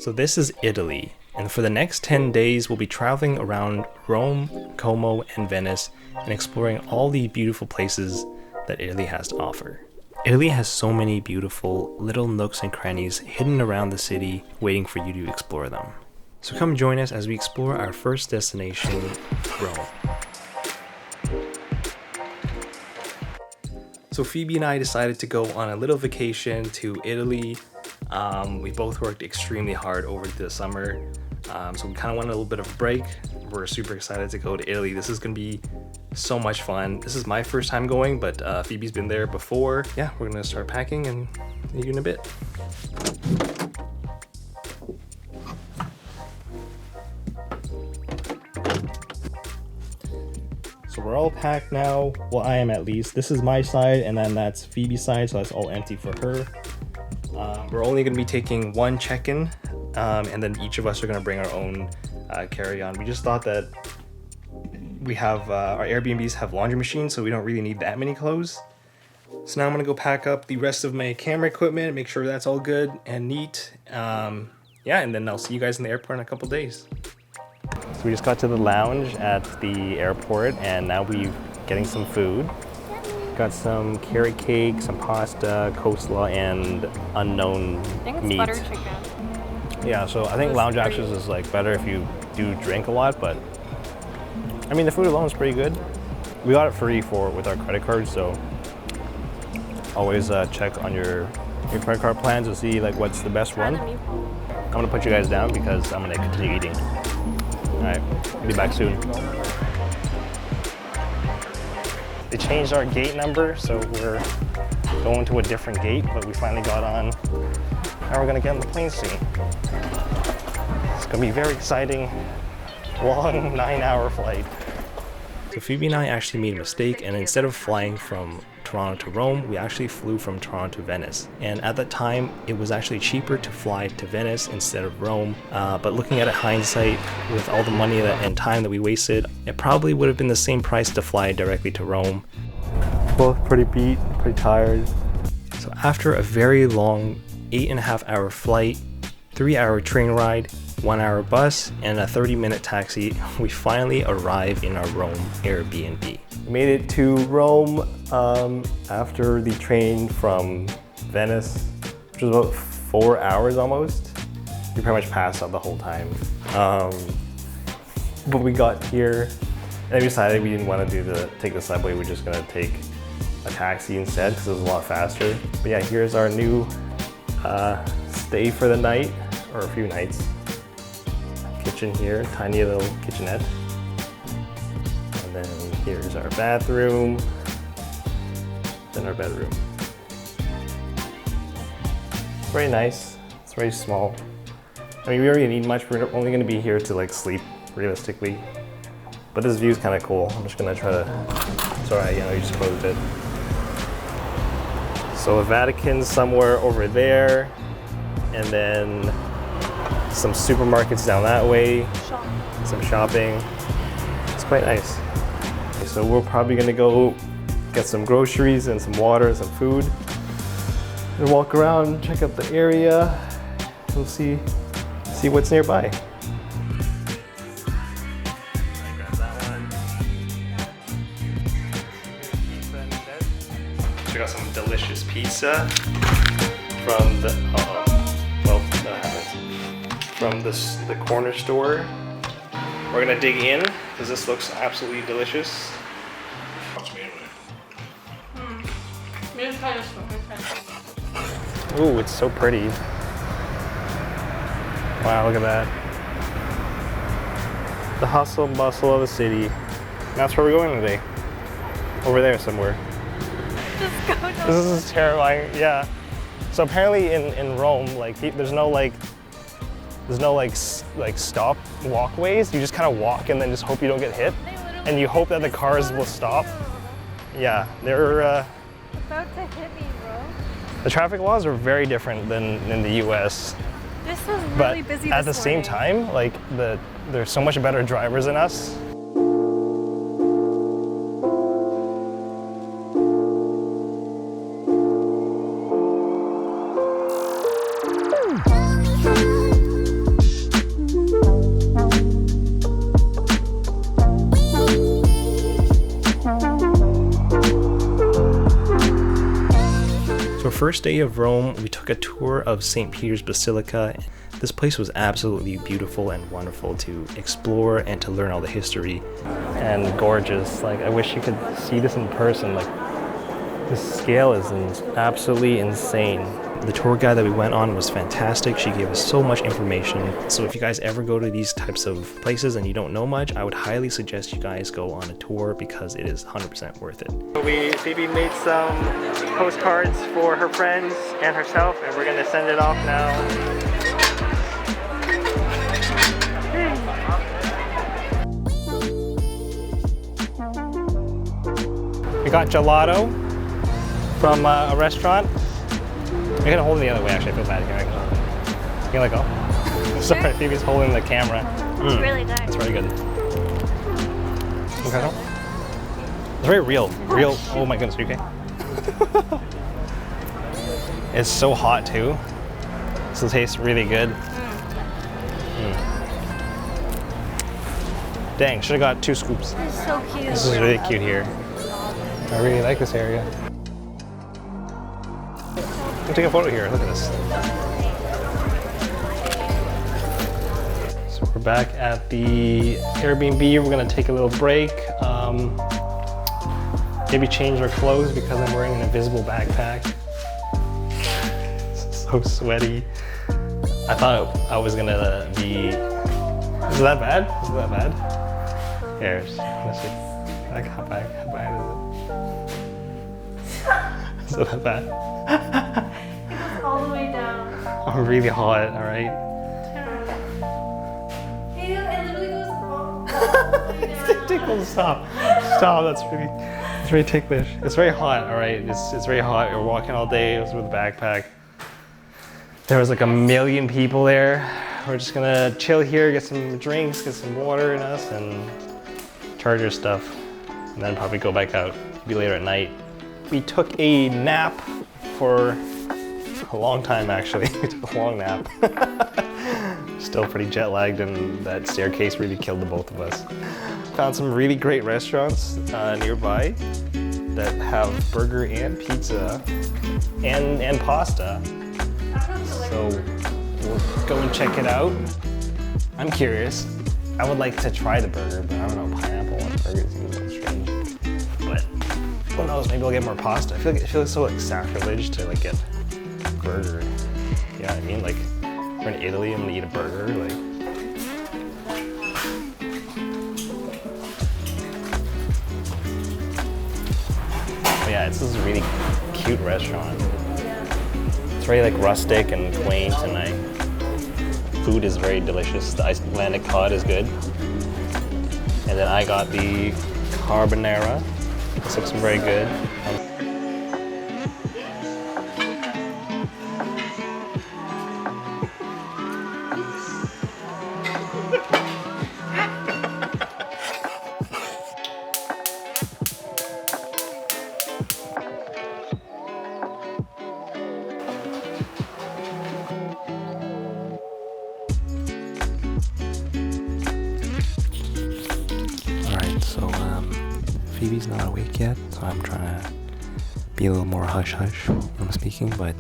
So this is Italy, and for the next 10 days we'll be traveling around Rome, Como, and Venice and exploring all the beautiful places that Italy has to offer. Italy has so many beautiful little nooks and crannies hidden around the city waiting for you to explore them. So come join us as we explore our first destination, Rome. So Phoebe and I decided to go on a little vacation to Italy. We both worked extremely hard over the summer, so we kind of wanted a little bit of a break. We're super excited to go to Italy. This is going to be so much fun. This is my first time going, but Phoebe's been there before. Yeah, we're going to start packing and see you in a bit. So we're all packed now. Well, I am at least. This is my side, and then that's Phoebe's side, so that's all empty for her. We're only going to be taking one check-in, and then each of us are going to bring our own carry-on. We just thought that we have our Airbnbs have laundry machines, so we don't really need that many clothes. So now I'm going to go pack up the rest of my camera equipment, make sure that's all good and neat. Yeah, and then I'll see you guys in the airport in a couple days. So we just got to the lounge at the airport, and now we're getting some food. Got some carrot cake, some pasta, coleslaw, and unknown I think it's meat. butter chicken. Yeah, so I think lounge access is like better if you do drink a lot, but I mean the food alone is pretty good. We got it free with our credit card, so always check on your credit card plans to see like what's the best one. I'm gonna put you guys down because I'm gonna continue eating. All right, be back soon. They changed our gate number, so we're going to a different gate, but we finally got on. Now we're gonna get on the plane soon. It's gonna be very exciting, long 9-hour flight. So Phoebe and I actually made a mistake, and instead of flying from Toronto to Rome, we actually flew from Toronto to Venice. And at that time, it was actually cheaper to fly to Venice instead of Rome. But looking at it hindsight, with all the money and time that we wasted, it probably would have been the same price to fly directly to Rome. Both pretty beat, pretty tired. So after a very long 8.5-hour flight, 3-hour train ride, 1-hour bus, and a 30-minute taxi, we finally arrive in our Rome Airbnb. We made it to Rome after the train from Venice, which was about 4 hours almost. We pretty much passed out the whole time. But we got here, and we decided we didn't want to take the subway. We're just gonna take a taxi instead because it was a lot faster. But yeah, here's our new stay for the night, or a few nights. Kitchen here, tiny little kitchenette. And then here's our bathroom, then our bedroom. It's very nice, it's very small. I mean, we don't really need much, we're only gonna be here to like sleep, realistically. But this view is kind of cool. I'm just gonna try to, sorry, you just closed it. So the Vatican's somewhere over there, and then some supermarkets down that way, some shopping. It's quite nice. Okay, so we're probably gonna go get some groceries and some water and some food and walk around, check out the area. We'll see what's nearby. Check out some delicious pizza from the from the corner store. We're gonna dig in because this looks absolutely delicious. Ooh, it's so pretty. Wow, look at that. The hustle and bustle of the city. And that's where we're going today. Over there somewhere. Just go down. This is terrifying, yeah. So apparently in Rome, like there's no stop walkways. You just kind of walk and then just hope you don't get hit. And you hope that the cars will stop. Yeah, they're About to hit me, bro. the traffic laws are very different than in the US. This was But really busy at the this same morning. time, like there's so much better drivers than us. first day of Rome, we took a tour of St. Peter's Basilica. This place was absolutely beautiful and wonderful to explore and to learn all the history. And gorgeous. Like, I wish you could see this in person. Like, the scale is absolutely insane. The tour guide that we went on was fantastic. She gave us so much information. So if you guys ever go to these types of places and you don't know much, I would highly suggest you guys go on a tour because it is 100% worth it. Phoebe made some postcards for her friends and herself, and we're gonna send it off now. We got gelato from a restaurant. I gotta hold it the other way, actually. I feel bad. Can I let go? Sorry, Phoebe's holding the camera. It's really good. It's very good. Okay. It's very real. Real. Oh my goodness, are you okay? It's so hot too. So it tastes really good. Dang, should have got 2 scoops. It's so cute. This is really cute here. I really like this area. I'll take a photo here. Look at this. So we're back at the Airbnb. We're gonna take a little break. Maybe change our clothes because I'm wearing an invisible backpack. It's so sweaty. I thought I was gonna be. Is it that bad? Is it that bad? Here, let's see. Like, how bad is it? Is it that bad? All the way down. I'm really hot, all right? It literally goes all the way down. Tickles, stop. Stop, it's really ticklish. It's very hot, all right? It's very hot. We're walking all day with a backpack. There was like 1 million people there. We're just gonna chill here, get some drinks, get some water in us, and charge our stuff. And then probably go back out. Be later at night. We took a nap for a long time, actually. We took a long nap. Still pretty jet lagged, and that staircase really killed the both of us. Found some really great restaurants nearby that have burger and pizza and pasta. So we'll go and check it out. I'm curious. I would like to try the burger, but I don't know, pineapple on burgers seems a little strange. But who knows, maybe I'll get more pasta. I feel like so like sacrilege to like get a burger. You know what I mean? Like, we're in Italy, I'm gonna eat a burger, like. But yeah, this is a really cute restaurant. It's very like rustic and quaint, and food is very delicious. The Icelandic cod is good. And then I got the carbonara. This looks very good. So Phoebe's not awake yet, so I'm trying to be a little more hush-hush when I'm speaking, but I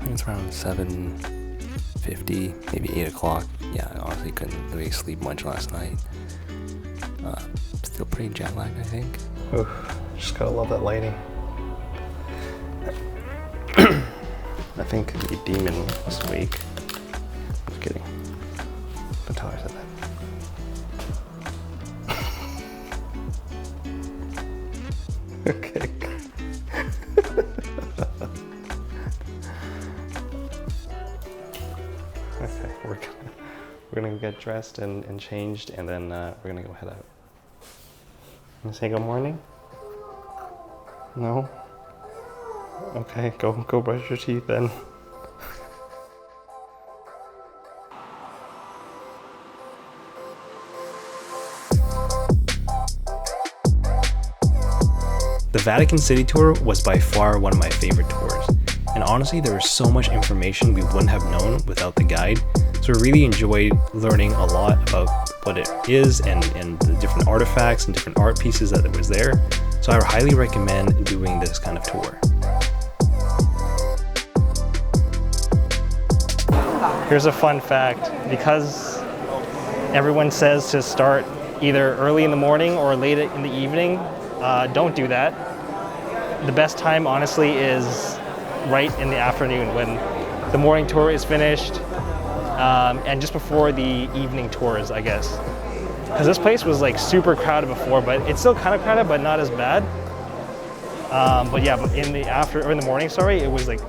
think it's around 7:50, maybe 8 o'clock. Yeah, I honestly couldn't really sleep much last night. Still pretty jet-lagged, I think. Oof, just gotta love that lighting. I think the demon was awake. Just kidding. Don't tell her I said that. Okay. Okay, we're gonna get dressed and changed, and then we're gonna go head out. You say good morning? No? Okay, go brush your teeth then. The Vatican City tour was by far one of my favorite tours, and honestly there was so much information we wouldn't have known without the guide, so I really enjoyed learning a lot about what it is and the different artifacts and different art pieces that was there, so I highly recommend doing this kind of tour. Here's a fun fact. Because everyone says to start either early in the morning or late in the evening, don't do that. The best time, honestly, is right in the afternoon when the morning tour is finished and just before the evening tours, I guess. Because this place was like super crowded before, but it's still kind of crowded, but not as bad. But yeah, but in the morning, sorry, it was like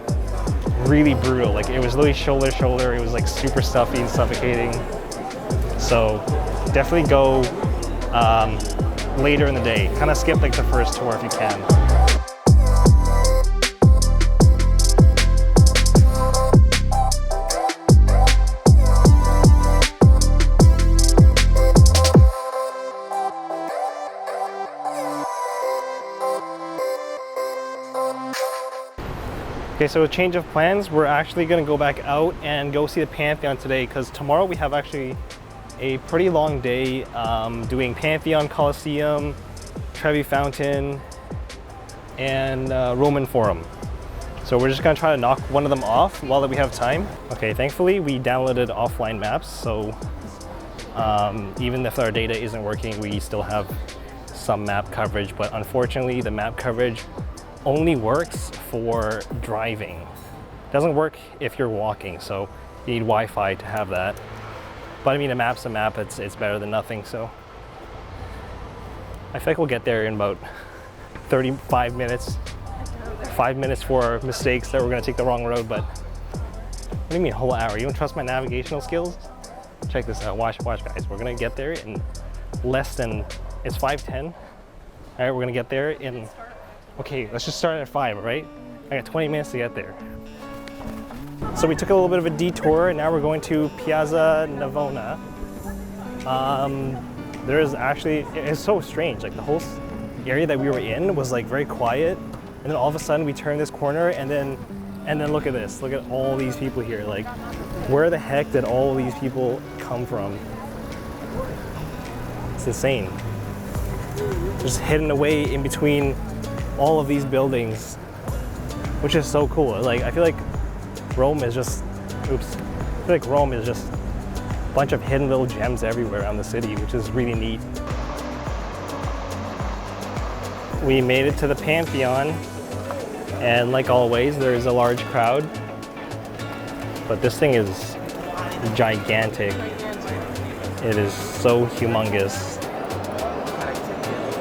really brutal. Like it was literally shoulder to shoulder. It was like super stuffy and suffocating. So definitely go later in the day. Kind of skip like the first tour if you can. Okay, so a change of plans. We're actually gonna go back out and go see the Pantheon today because tomorrow we have actually a pretty long day doing Pantheon, Colosseum, Trevi Fountain, and Roman Forum. So we're just gonna try to knock one of them off while that we have time. Okay, thankfully we downloaded offline maps, so even if our data isn't working, we still have some map coverage, but unfortunately the map coverage only works for driving. It doesn't work if you're walking, so you need Wi-Fi to have that. But I mean, a map's a map, it's better than nothing, so. I feel like we'll get there in about 35 minutes. 5 minutes for mistakes that we're gonna take the wrong road, but what do you mean a whole hour? You don't trust my navigational skills? Check this out, watch guys. We're gonna get there in less than, it's 5:10. All right, we're gonna get there in, okay, let's just start at 5, right? I got 20 minutes to get there. So we took a little bit of a detour and now we're going to Piazza Navona. There is actually, it's so strange, like the whole area that we were in was like very quiet, and then all of a sudden we turn this corner and then look at this, look at all these people here. Like, where the heck did all these people come from? It's insane. Just hidden away in between all of these buildings, which is so cool. Like, I feel like Rome is just, I feel like Rome is just a bunch of hidden little gems everywhere around the city, which is really neat. We made it to the Pantheon, and like always, there is a large crowd, but this thing is gigantic. It is so humongous.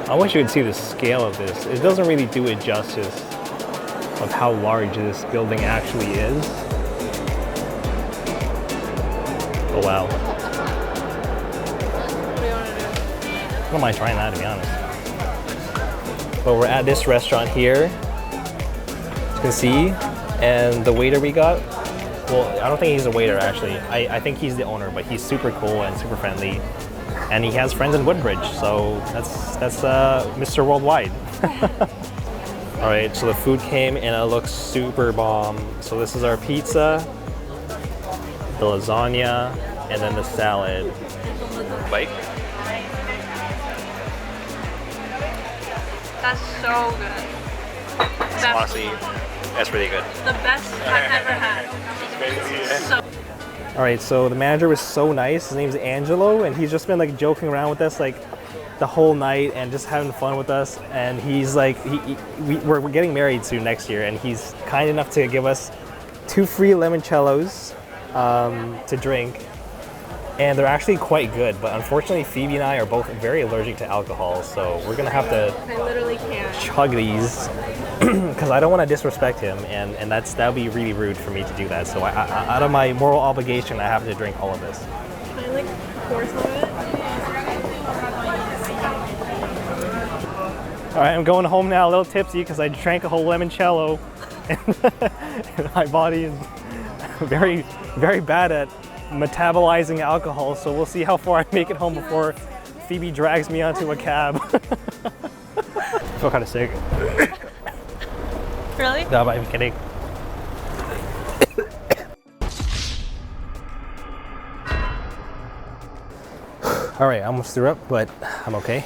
I wish you could see the scale of this. It doesn't really do it justice of how large this building actually is. Oh wow. What do you want to do? I don't mind trying that, to be honest. But we're at this restaurant here, as you can see, and the waiter we got, well, I don't think he's a waiter actually. I think he's the owner, but he's super cool and super friendly. And he has friends in Woodbridge, so that's Mr. Worldwide. All right, so the food came and it looks super bomb. So this is our pizza, the lasagna, and then the salad. Bite. That's so good. That's Honestly, that's really good. the best I've ever had. So All right, so the manager was so nice. His name's Angelo, and he's just been like joking around with us like the whole night and just having fun with us. And he's like, we're getting married soon next year, and he's kind enough to give us 2 free limoncellos to drink. And they're actually quite good, but unfortunately Phoebe and I are both very allergic to alcohol, so we're gonna have to I literally can't. chug these because I don't want to disrespect him, and that would be really rude for me to do that. So I, out of my moral obligation, I have to drink all of this. Can I like pour some of it? All right, I'm going home now a little tipsy because I drank a whole limoncello, and my body is very, very bad at metabolizing alcohol. So we'll see how far I make it home before Phoebe drags me onto a cab. I feel kind of sick. Really? No, I'm kidding. All right, I almost threw up, but I'm okay.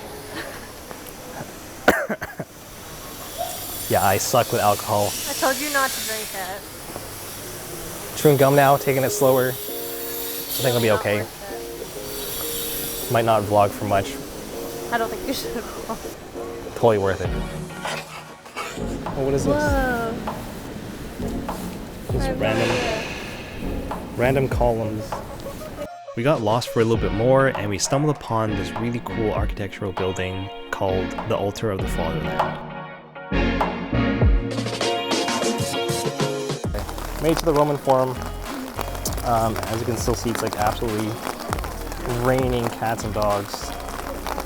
Yeah, I suck with alcohol. I told you not to drink it. Chewing gum now, taking it slower. think it'll be okay. Might not vlog for much. I don't think you should. Totally worth it. Oh, what is this? Whoa. This random columns. We got lost for a little bit more and we stumbled upon this really cool architectural building called the Altar of the Fatherland. Made to the Roman Forum. As you can still see, it's like absolutely raining cats and dogs.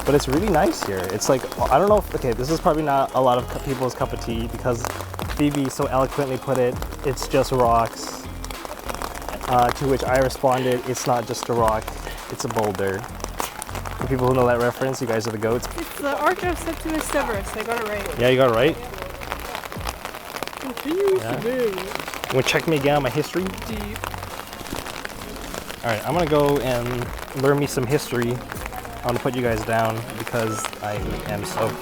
But it's really nice here. It's like, I don't know if, okay, this is probably not a lot of people's cup of tea because Phoebe so eloquently put it, it's just rocks. To which I responded, it's not just a rock, it's a boulder. For people who know that reference, you guys are the goats. It's the Arch of Septimus Severus. I got it right. Yeah, you got it right. Yeah. You wanna check me again on my history? Deep. All right, I'm gonna go and learn me some history. I'm gonna put you guys down because I am stoked.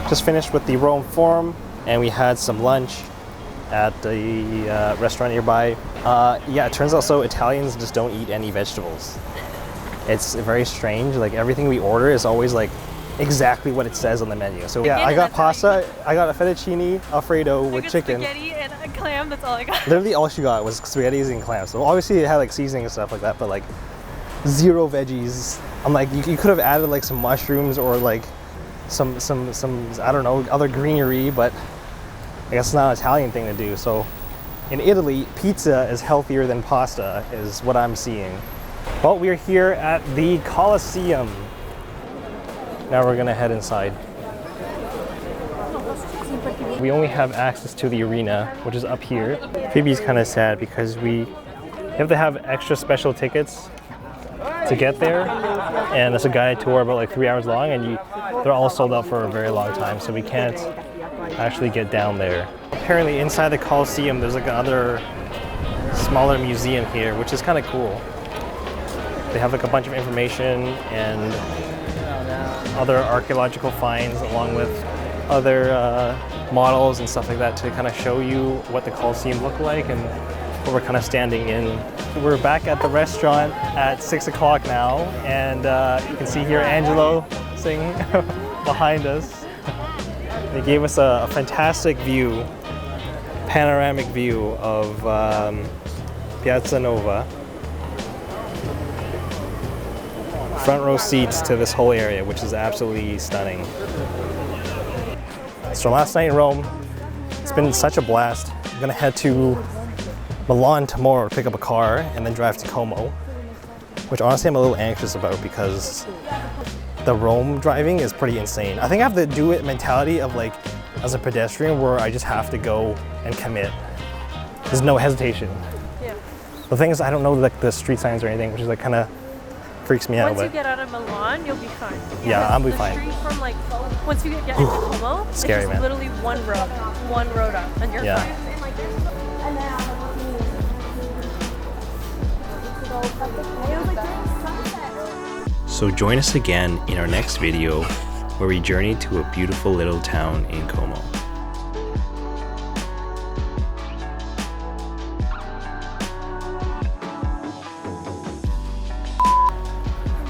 Just finished with the Rome Forum and we had some lunch at the restaurant nearby. Yeah, it turns out so Italians just don't eat any vegetables. It's very strange, like everything we order is always like exactly what it says on the menu. So yeah, I got pasta, I got a fettuccine Alfredo with chicken. Spaghetti and a clam, that's all I got. Literally all she got was spaghetti and clams. So obviously it had like seasoning and stuff like that, but like zero veggies. I'm like, you could have added like some mushrooms or like some I don't know, other greenery, but I guess it's not an Italian thing to do. So in Italy, pizza is healthier than pasta is what I'm seeing. Well, we're here at the Colosseum. Now we're gonna head inside. We only have access to the arena, which is up here. Phoebe's kind of sad because we have to have extra special tickets to get there, and it's a guided tour about like 3 hours long, and they're all sold out for a very long time, so we can't actually get down there. Apparently inside the Colosseum there's like another smaller museum here, which is kind of cool. They have like a bunch of information and other archaeological finds along with other models and stuff like that to kind of show you what the Colosseum looked like and what we're kind of standing in. We're back at the restaurant at 6 o'clock now, and you can see here Angelo singing behind us. They gave us a fantastic view, panoramic view of Piazza Nova. Front row seats to this whole area, which is absolutely stunning. So last night in Rome, it's been such a blast. I'm gonna head to Milan tomorrow to pick up a car and then drive to Como, which honestly I'm a little anxious about because the Rome driving is pretty insane. I think I have the do it mentality of like, as a pedestrian, where I just have to go and commit. There's no hesitation. Yeah. The thing is, I don't know like the street signs or anything, which is like kind of freaks me out. Once you get out of Milan, you'll be fine. Yeah, I'll be the fine. Street from like, once you get into Como, Scary, it's man. literally one road up, and you're Yeah. fine. So join us again in our next video where we journey to a beautiful little town in Como.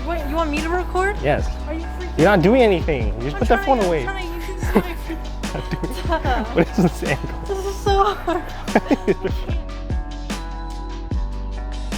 Wait, you want me to record? Yes. Are you freaking? You're not doing anything. You just I'm put that phone trying- away. I'm trying to use my- What is this angle? This is so hard.